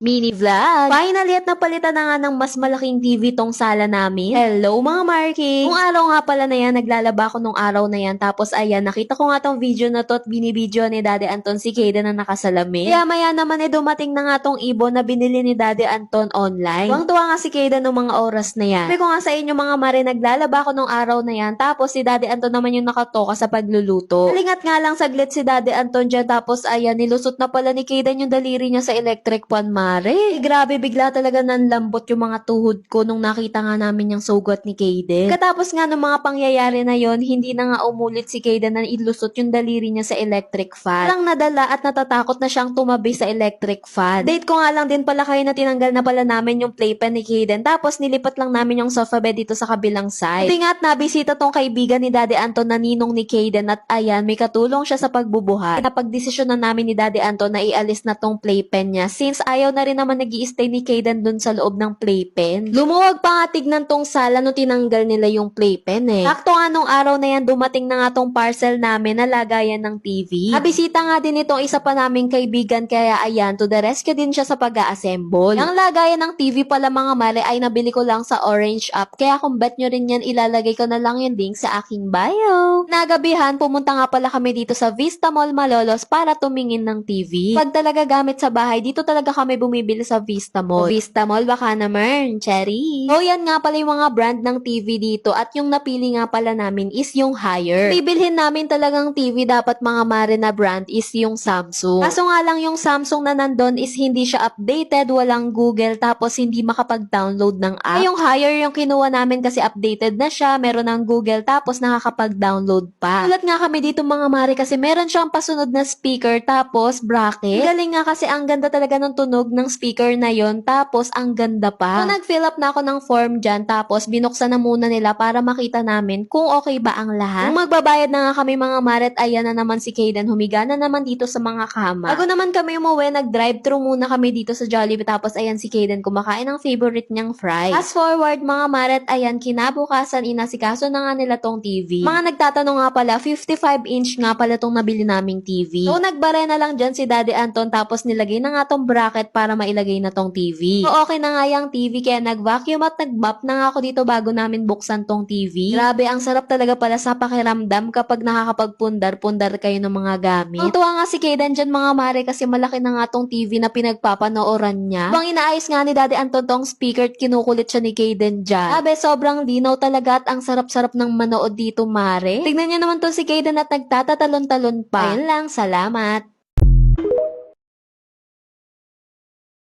Mini vlog. Finally at napalitan na nga ng mas malaking TV tong sala namin. Hello mga Marking! Kung araw nga pala na yan, naglalaba ako nung araw na yan. Tapos ayan, nakita ko nga tong video na to at binibidyo ni Daddy Anton si Kayden na nakasalamin. Kaya maya naman dumating na nga tong ibon na binili ni Daddy Anton online. Tuwang-tuwa nga si Kayden nung mga oras na yan. Sabi ko nga sa inyo mga Mare, naglalaba ako nung araw na yan. Tapos si Daddy Anton naman yung nakatoka sa pagluluto. Halingat nga lang saglit si Daddy Anton dyan. Tapos ayan, nilusot na pala ni Kayden yung daliri niya sa electric pan, Mare. Grabe, bigla talaga nanlambot yung mga tuhod ko nung nakita nga namin yung sugat ni Kayden. Katapos nga ng mga pangyayari na yon, hindi na nga umulit si Kayden na ilusot yung daliri niya sa electric fan. Walang nadala at natatakot na siyang tumabi sa electric fan. Date ko nga lang din pala kayo na tinanggal na pala namin yung playpen ni Kayden. Tapos nilipat lang namin yung sofa bed dito sa kabilang side. Buti nga at nabisita tong kaibigan ni Daddy Anton na ninong ni Kayden at ayan, may katulong siya sa pagbubuhat. Napagdesisyon na namin ni Daddy Anton na ialis na tong playpen niya since ayaw na rin naman nag-i-stay ni Kayden dun sa loob ng playpen. Lumuwag pa nga tignan tong sala nung tinanggal nila yung playpen eh. Sakto nga nung araw na yan, dumating na nga tong parcel namin na lagayan ng TV. Nabisita nga din itong isa pa naming kaibigan kaya ayan, to the rescue din siya sa pag-a-assemble. Ang lagayan ng TV pala mga Mare ay nabili ko lang sa Orange app kaya kung bet nyo rin yan, ilalagay ko na lang yung link sa aking bio. Nagabihan, pumunta nga pala kami dito sa Vista Mall Malolos para tumingin ng TV. Pag talaga gamit sa bahay, dito talaga kami bumibili sa Vista Mall. Vista Mall baka naman, cherry. So yan nga pala yung mga brand ng TV dito at yung napili nga pala namin is yung higher. Bibilhin namin talagang TV dapat mga Mare na brand is yung Samsung. Kaso nga lang yung Samsung na nandun is hindi siya updated, walang Google tapos hindi makapag-download ng app. Yung higher yung kinuha namin kasi updated na siya, meron ng Google tapos nakakapag-download pa. Ulat nga kami dito mga Mare kasi meron siyang pasunod na speaker tapos bracket. Galing nga kasi ang ganda talaga ng tunog ng speaker na yon tapos ang ganda pa. So nag-fill up na ako ng form dyan tapos binuksan na muna nila para makita namin kung okay ba ang lahat. Kung magbabayad na nga kami mga Maret, ayan na naman si Kayden, humiga na naman dito sa mga kama. Bago naman kami umuwi, nag-drive-thru muna kami dito sa Jollibee tapos ayan si Kayden kumakain ng favorite niyang fries. Fast forward mga Maret, ayan kinabukasan inasikaso na nga nila tong TV. Mga nagtatanong nga pala, 55-inch nga pala tong nabili naming TV. So nagbare na lang dyan si Daddy Anton tapos nilagay na nga tong bracket para mailagay na tong TV. So okay na nga yung TV kaya nag-vacuum at nag-mop na nga ako dito bago namin buksan tong TV. Grabe, ang sarap talaga pala sa pakiramdam kapag nakakapagpundar-pundar kayo ng mga gamit. Tuwa nga si Kayden dyan mga Mare kasi malaki na nga tong TV na pinagpapanooran niya. Bang inaayos nga ni Daddy Anton tong speaker at kinukulit siya ni Kayden dyan. Abe, sobrang linaw talaga at ang sarap-sarap ng manood dito Mare. Tignan niyo naman to si Kayden at nagtatatalon-talon pa. Ayun lang, salamat.